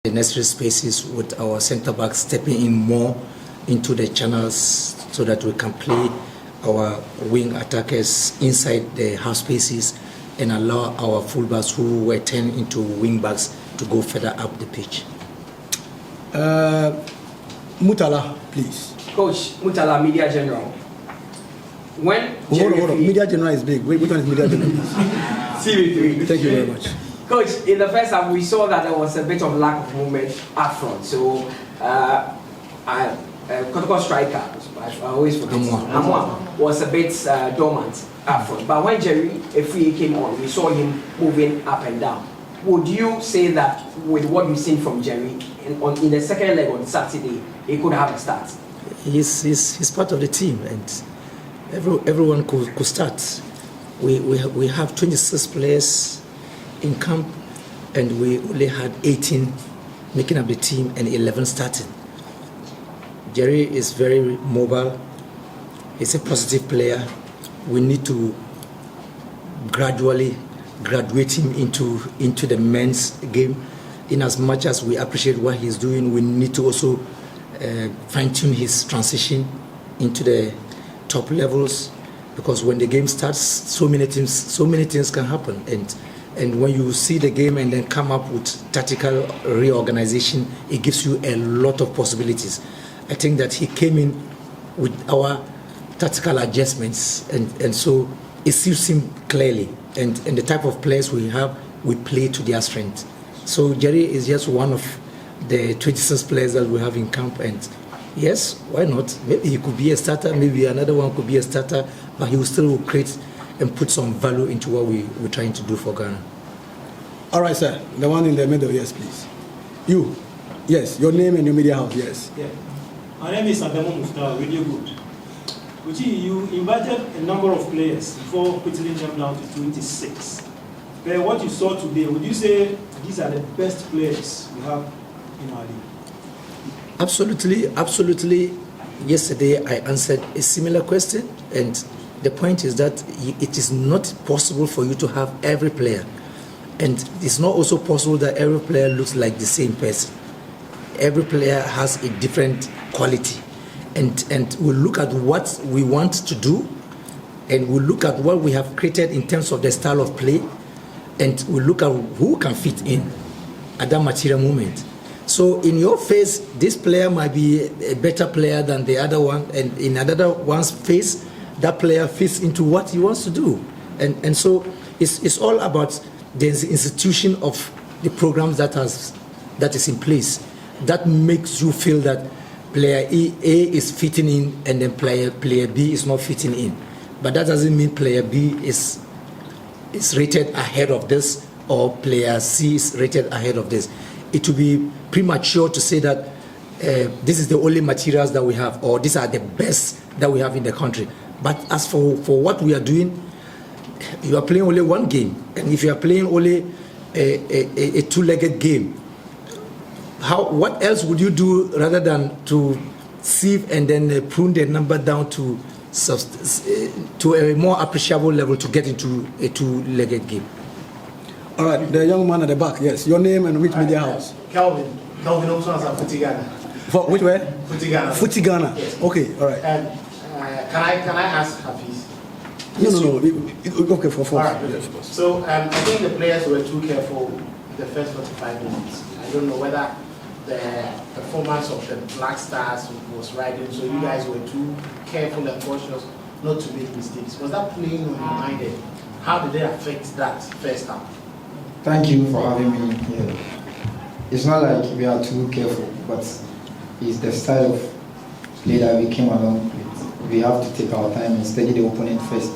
the necessary spaces with our centre backs stepping in more into the channels so that we can play our wing attackers inside the half spaces and allow our fullbacks who were turned into wing backs to go further up the pitch. Mutala, please. Coach Mutala, Media General. When hold on. Media General is big. Which one is Media General? CV3. Thank you very much. Coach, in the first half, we saw that there was a bit of lack of movement up front. So, Kotoko striker, I always forget, Amwa was a bit dormant up front. But when Jerry Efriye came on, we saw him moving up and down. Would you say that with what you've seen from Jerry in the second leg on Saturday, he could have a start? He's part of the team, and everyone could start. We have 26 players in camp, and we only had 18 making up the team and 11 starting. Jerry is very mobile. He's a positive player. We need to gradually graduate him into the men's game. In as much as we appreciate what he's doing, we need to also fine-tune his transition into the top levels, because when the game starts, so many things can happen, and when you see the game and then come up with tactical reorganization, it gives you a lot of possibilities. I think that he came in with our tactical adjustments, and so it suits him clearly, and the type of players we have, we play to their strength. So Jerry is just one of the 26 players that we have in camp, and yes, why not? Maybe he could be a starter, maybe another one could be a starter, but he will still create and put some value into what we're trying to do for Ghana. All right, sir. The one in the middle, yes, please. You, yes, your name and your media house, yes. Yeah. My name is Adamu Mufta, Radio Good. Uchi, you invited a number of players before whittling them down to 26. But what you saw today, would you say these are the best players we have in our league? Absolutely. Yesterday I answered a similar question, and the point is that it is not possible for you to have every player, and it's not also possible that every player looks like the same person. Every player has a different quality, and we look at what we want to do, and we look at what we have created in terms of the style of play, and we look at who can fit in at that material moment. So in your face, this player might be a better player than the other one, and in another one's face, that player fits into what he wants to do. And so it's all about the institution of the programs that is in place that makes you feel that player A is fitting in and then player B is not fitting in. But that doesn't mean player B is rated ahead of this or player C is rated ahead of this. It would be premature to say that this is the only materials that we have, or these are the best that we have in the country. But as for what we are doing, you are playing only one game, and if you are playing only a two-legged game, what else would you do rather than to sieve and then prune the number down to a more appreciable level to get into a two-legged game? All right, the young man at the back, yes. Your name and which media house? Kelvin Omsonasa, Footy Ghana. For which way? Footy Ghana. Footy Ghana. Yes. Okay, all right. Can I ask Hafiz? No. Okay, for all right. yes, of course. So I think the players were too careful in the first 45 minutes. I don't know whether the performance of the Black Stars was riding, so you guys were too careful and cautious not to make mistakes. Was that playing on your mind? How did it affect that first half? Thank you for having me here. It's not like we are too careful, but it's the style of play that we came along with. We have to take our time and study the opponent first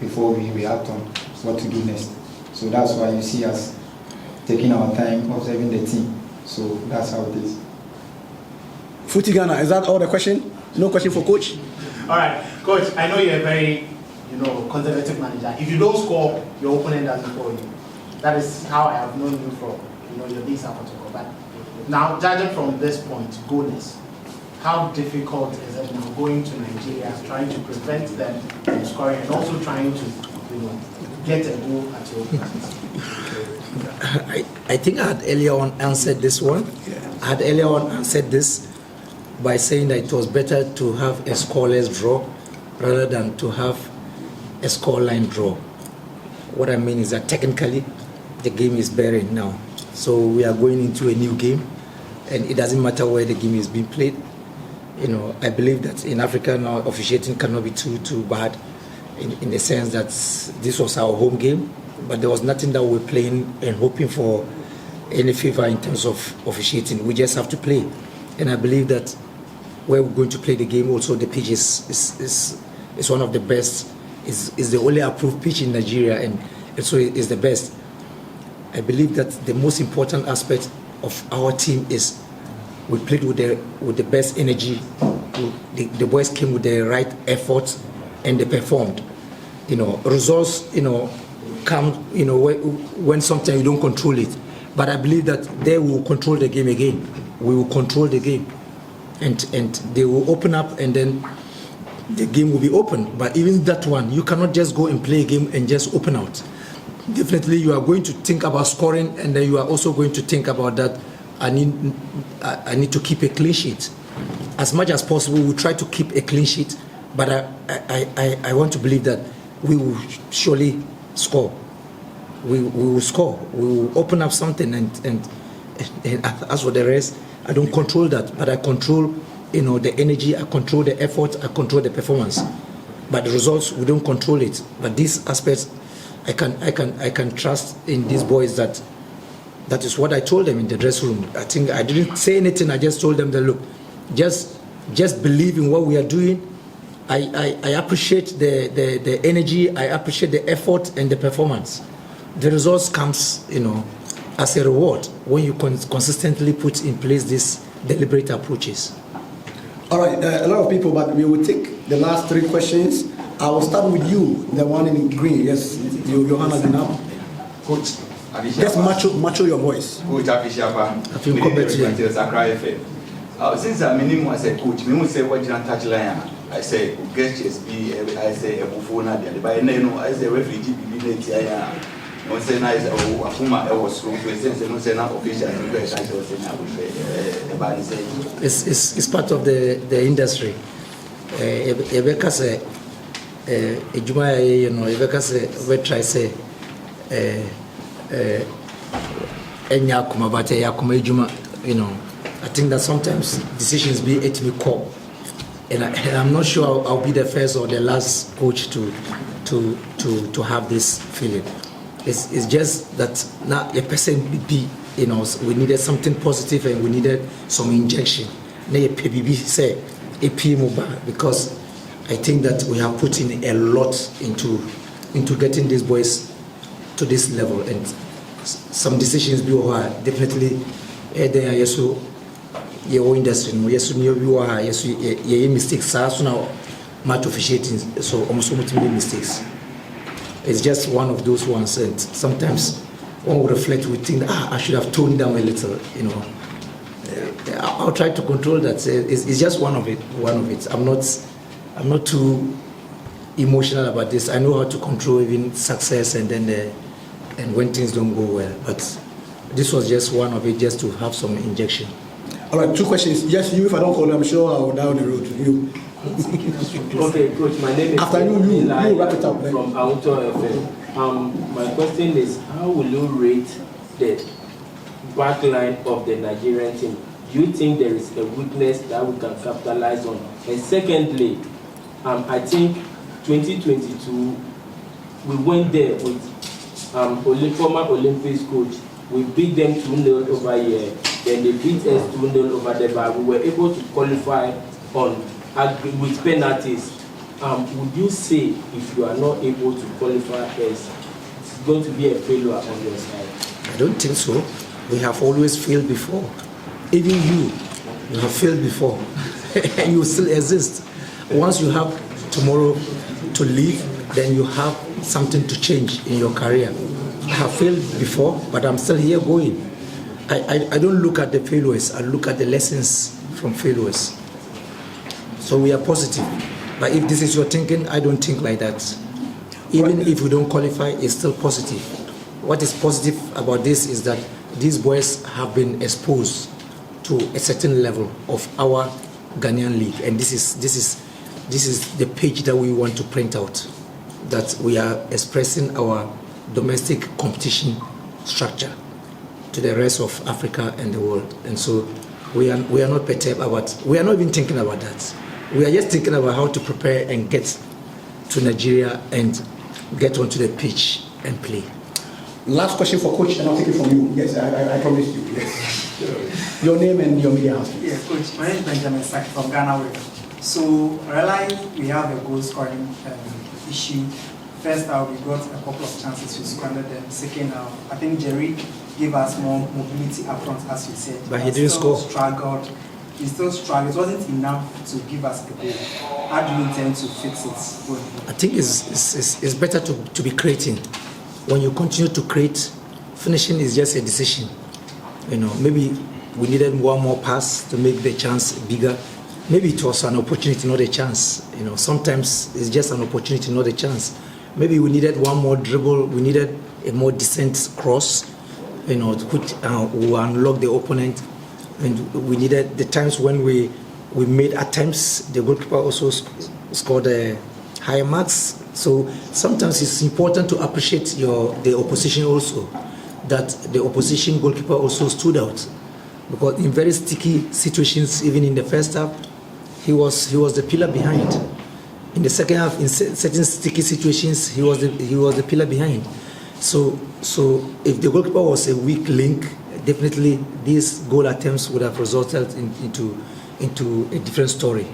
before we react on what to do next. So that's why you see us taking our time observing the team. So that's how it is. Footy Ghana, is that all the question? No question for coach? All right, coach, I know you're a very conservative manager. If you don't score, your opponent doesn't score you. That is how I have known you from your days at Portugal. But now, judging from this point, goodness, how difficult is it now going to Nigeria, trying to prevent them from scoring and also trying to get a goal at your place? I think I had earlier on answered this one. I had earlier on answered this by saying that it was better to have a scoreless draw rather than to have a scoreline draw. What I mean is that technically the game is bearing now. So we are going into a new game, and it doesn't matter where the game is being played. You know, I believe that in Africa now officiating cannot be too bad in the sense that this was our home game, but there was nothing that we were playing and hoping for any favor in terms of officiating. We just have to play. And I believe that where we're going to play the game also, the pitch is one of the best, is the only approved pitch in Nigeria, and so is the best. I believe that the most important aspect of our team is we played with the best energy. The boys came with the right effort and they performed. You know, results, you know, come, you know, when sometimes you don't control it. But I believe that they will control the game again. We will control the game. And they will open up, and then the game will be open. But even that one, you cannot just go and play a game and just open out. Definitely you are going to think about scoring, and then you are also going to think about that I need to keep a clean sheet. As much as possible, we try to keep a clean sheet, but I want to believe that we will surely score. We will score. We will open up something, and as for the rest, I don't control that, but I control, you know, the energy, I control the effort, I control the performance. But the results, we don't control it. But these aspects, I can trust in these boys that is what I told them in the dressing room. I think I didn't say anything. I just told them that, look, just believe in what we are doing. I appreciate the energy. I appreciate the effort and the performance. The results comes, you know, as a reward when you consistently put in place these deliberate approaches. All right, a lot of people, but we will take the last 3 questions. I will start with you, the one in green. Yes, your hand has been up. Coach, just macho your voice. Coach Abishapa, I feel competent. Since I'm in as a coach, we say what you touchline. I say, get HSB, I say, a bufona, but I say, refugee, I say, nice, or Puma, I was so to a sense, and say, not official, It's part of the industry. Ebeka say, Ejuma, you know, Ebeka say, we try say, Enyakuma, but Yakuma Ejuma, you know. I think that sometimes decisions be at me call, and I'm not sure I'll be the first or the last coach to have this feeling. It's just that now a person be, you know, we needed something positive and we needed some injection. Say because I think that we have put in a lot into getting these boys to this level, and some decisions be definitely there. So your industry, yes, you mistakes. So now, match officiating, so almost mistakes. It's just one of those ones, and sometimes one will reflect, we think, I should have toned down a little, you know. I'll try to control that. It's just one of it. I'm not too emotional about this. I know how to control even success and then and when things don't go well. But this was just one of it, just to have some injection. All right, 2 questions. Yes, you. If I don't call you, I'm sure I'll down the road. You. Okay, Coach. My name is After you wrap it up. From Auto FM. My question is, how will you rate the back line of the Nigerian team? Do you think there is a weakness that we can capitalize on? And secondly, I think 2022 we went there with former Olympics coach. We beat them 2-0 over here. Then they beat us 2-0 over there, but we were able to qualify with penalties. Would you say if you are not able to qualify us, it's going to be a failure on your side? I don't think so. We have always failed before. Even you have failed before. And you still exist. Once you have tomorrow to live, then you have something to change in your career. I have failed before, but I'm still here going. I don't look at the failures, I look at the lessons from failures. So we are positive. But if this is your thinking, I don't think like that. Even if we don't qualify, it's still positive. what is positive about this is that these boys have been exposed to a certain level of our Ghanaian league, and this is the page that we want to print out, that we are expressing our domestic competition structure to the rest of Africa and the world. And so we are not perturbed about, we are not even thinking about that. We are just thinking about how to prepare and get to Nigeria and get onto the pitch and play. Last question for Coach, and I'll take it from you. Yes, I promised you. Yes. Your name and your media house. Yes, Coach. My name is Benjamin Saki from Ghana. So I realize we have a goal scoring issue. First half, we got a couple of chances, we squandered them. Second half, I think Jerry gave us more mobility up front, as you said. But he didn't score. He still struggled. It wasn't enough to give us a goal. How do you intend to fix it? I think it's better to be creating. When you continue to create, finishing is just a decision. You know, maybe we needed one more pass to make the chance bigger. Maybe it was an opportunity, not a chance. You know, sometimes it's just an opportunity, not a chance. Maybe we needed one more dribble. We needed a more decent cross, you know, which will unlock the opponent. And we needed the times when we made attempts. The goalkeeper also scored higher marks. So sometimes it's important to appreciate the opposition also. That the opposition goalkeeper also stood out, because in very sticky situations, even in the first half, he was the pillar behind. In the second half, in certain sticky situations, he was the pillar behind. So if the goalkeeper was a weak link, definitely these goal attempts would have resulted into a different story.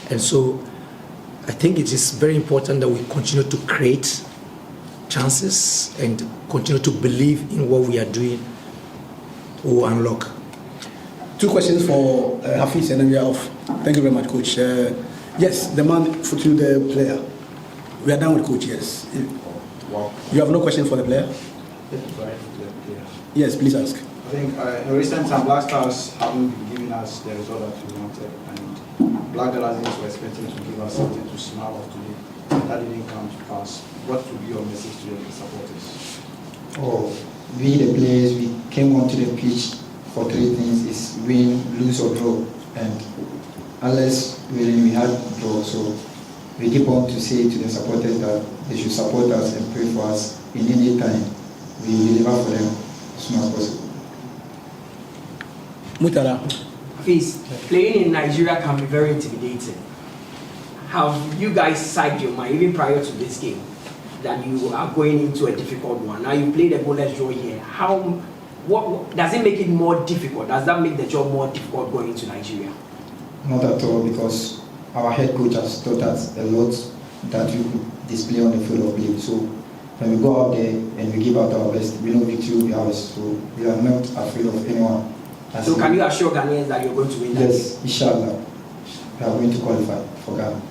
And so I think it is very important that we continue to create chances and continue to believe in what we are doing will unlock. Two questions for Hafiz and then we are off. Thank you very much, Coach. Yes, the man to the player. We are done with Coach, yes. Wow. You have no question for the player? Yes, please ask. I think in recent time, Black Stars haven't been giving us the result that we wanted, and Black Galaxians were expecting to give us something to smile off today. That didn't come to pass. What would be your message to your supporters? Oh, we the players, we came onto the pitch for three things: is win, lose or draw. And unless we had draw, so we keep on to say to the supporters that they should support us and pray for us in any time. We deliver for them as soon as possible. Mutara. Please, playing in Nigeria can be very intimidating. Have you guys psyched your mind, even prior to this game, that you are going into a difficult one? Now you played a goalless draw here. What does it make it more difficult? Does that make the job more difficult going into Nigeria? Not at all, because our head coach has taught us a lot that we could display on the field of play. So when we go out there and we give out our best, we know victory will be ours. So we are not afraid of anyone. So can you assure Ghanaians that you're going to win that? Yes, inshallah. We are going to qualify for Ghana.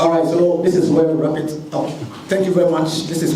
All right, so this is where we wrap it up. Thank you very much. This is